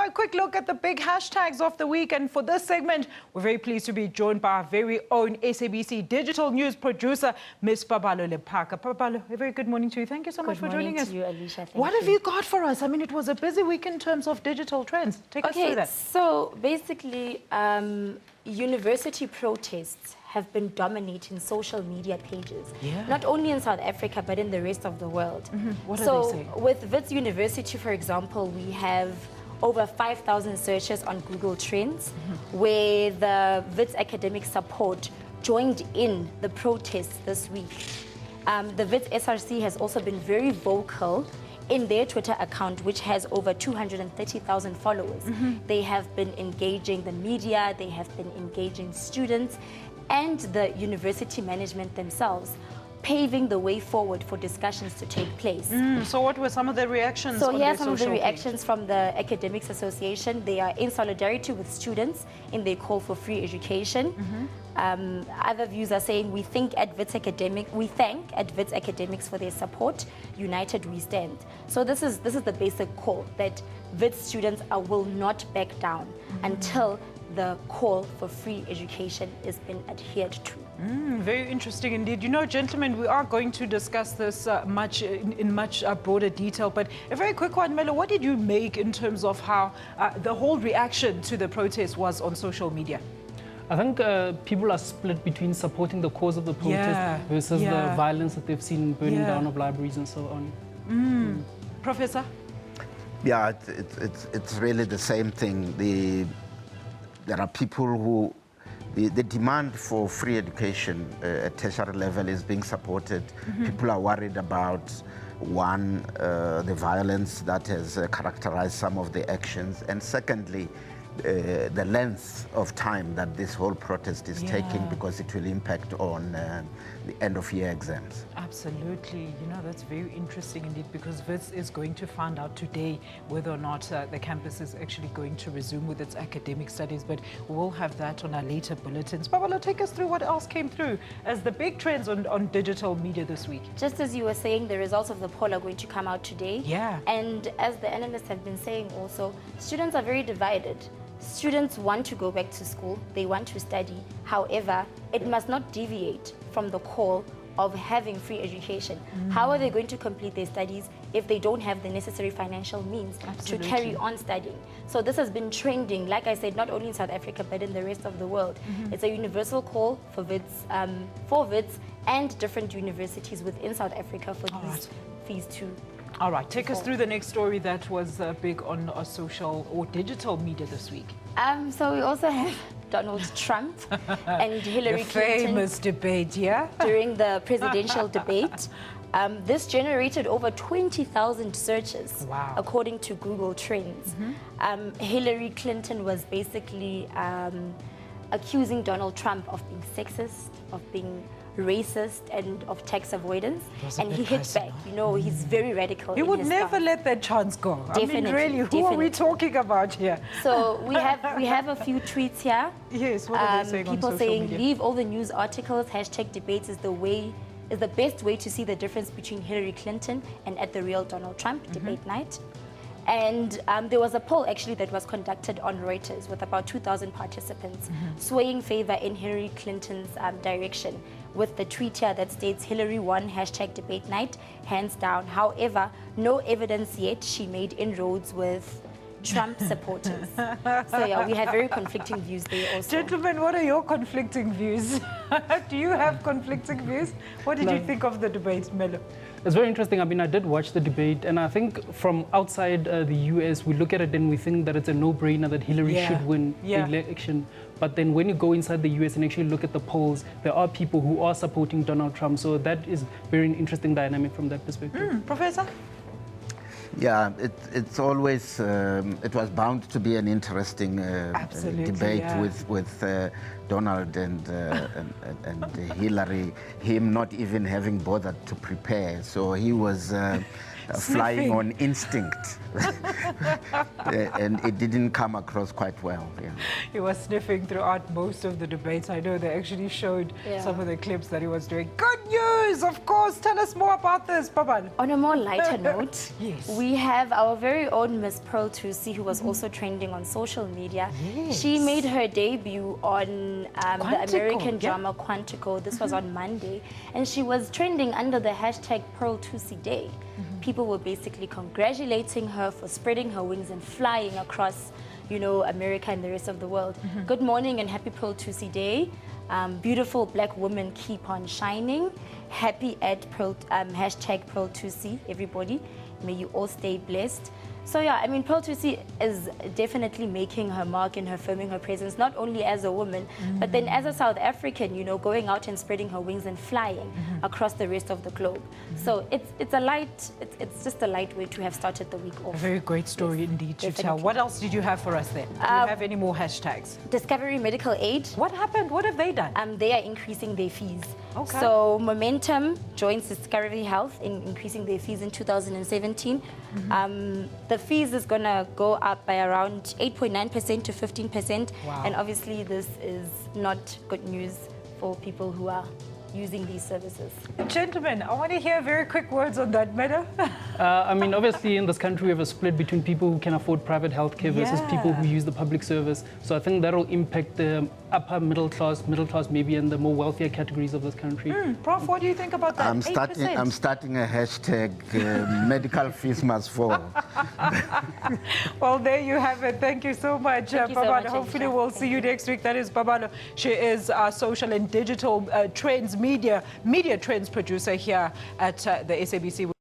A quick look at the big hashtags of the week, and for this segment, we're very pleased to be joined by our very own SABC digital news producer, Miss Paballo Lephaka. Paballo, a very good morning to you. Thank you so much for joining us. Good morning to you, Alicia. What have you got for us? I mean, it was a busy week in terms of digital trends. Take us through that. So basically, university protests have been dominating social media pages, not only in South Africa, but in the rest of the world. What are they saying? With Wits University, for example, we have over 5,000 searches on Google Trends, where the Wits academic support joined in the protests this week. The Wits SRC has also been very vocal in their Twitter account, which has over 230,000 followers. They have been engaging the media, they have been engaging students and the university management themselves, paving the way forward for discussions to take place. So what were some of the reactions? So on here are their some of the social reactions page? from the Academics Association. They are in solidarity with students in their call for free education. Other views are saying, we thank at Wits Academics for their support. United we stand. So this is the basic call, that Wits students will not back down until the call for free education has been adhered to. Very interesting indeed. You know, gentlemen, we are going to discuss this in much broader detail, but a very quick one, Melo, what did you make in terms of how the whole reaction to the protest was on social media? I think people are split between supporting the cause of the protest versus the violence that they've seen, burning down of libraries and so on. Professor? Yeah, it's really the same thing. There are people who, the demand for free education at tertiary level is being supported. People are worried about, one, the violence that has characterized some of the actions, and secondly, the length of time that this whole protest is taking, because it will impact on the end-of-year exams. Absolutely. You know, that's very interesting indeed, because Wits is going to find out today whether or not the campus is actually going to resume with its academic studies, but we'll have that on our later bulletins. Paballo, take us through what else came through as the big trends on digital media this week. Just as you were saying, the results of the poll are going to come out today. And as the analysts have been saying also, students are very divided. Students want to go back to school, they want to study. However, it must not deviate from the call of having free education. How are they going to complete their studies if they don't have the necessary financial means to carry on studying? So this has been trending, like I said, not only in South Africa, but in the rest of the world. It's a universal call for Wits and different universities within South Africa for these fees to. All right, take us through the next story that was big on social or digital media this week. So we also have Donald Trump and Hillary Clinton. Famous debate, during the presidential debate. This generated over 20,000 searches, according to Google Trends. Hillary Clinton was basically accusing Donald Trump of being sexist, of being racist, and of tax avoidance, and he hit back. You know, he's very radical. He would never let that chance go. Definitely, I mean, really, who are we talking about here? So we have a few tweets here. Yes, what are they saying on people social saying, media? leave all the news articles. #debates is the best way to see the difference between Hillary Clinton and at the real Donald Trump debate night. And there was a poll actually that was conducted on Reuters with about 2,000 participants swaying favor in Hillary Clinton's direction, with the tweet here that states Hillary won #debate night, hands down. However, no evidence yet she made inroads with Trump supporters. So yeah, we have very conflicting views there also. Gentlemen, what are your conflicting views? Do you have conflicting views? What did you think of the debate, Melo? It's very interesting. I mean, I did watch the debate, and I think from outside the US, we look at it and we think that it's a no-brainer that Hillary should win the election. But then when you go inside the US and actually look at the polls, there are people who are supporting Donald Trump. So that is very interesting dynamic from that perspective. Professor? Yeah, it's always, it was bound to be an interesting debate with Donald and Hillary, him not even having bothered to prepare. So he was flying on instinct. And it didn't come across quite well. Yeah. He was sniffing throughout most of the debates. I know they actually showed some of the clips that he was doing. Good news, of course. Tell us more about this, Paballo. On a more lighter note, yes, we have our very own Miss Pearl Thusi, who was also trending on social media. Yes. She made her debut on the American drama Quantico. This was on Monday, and she was trending under the hashtag Pearl Thusi Day. People were basically congratulating her for spreading her wings and flying across, you know, America and the rest of the world. Good morning and happy Pearl Thusi Day. Beautiful black women keep on shining. Happy at hashtag Pearl Thusi, everybody. May you all stay blessed. So yeah, I mean, Pearl Thusi is definitely making her mark and affirming her presence, not only as a woman, but then as a South African, you know, going out and spreading her wings and flying across the rest of the globe. So it's just a light way to have started the week off. A very great story indeed to tell. What else did you have for us there? Do you have any more hashtags? Discovery Medical Aid. What happened? What have they done? They are increasing their fees. Okay. So Momentum joins Discovery Health in increasing their fees in 2017. The fees is going to go up by around 8.9% to 15%. Wow. And obviously this is not good news for people who are using these services. Gentlemen, I want to hear very quick words on that matter. I mean, obviously in this country we have a split between people who can afford private healthcare versus people who use the public service. So I think that will impact the upper middle class maybe, and the more wealthier categories of this country. Prof, what do you think about that? I'm starting a hashtag medical fees must fall. Well, there you have it. Thank you so much, Paballo. Hopefully we'll see you next week. That is Paballo. She is our social and digital trends, media trends producer here at the SABC.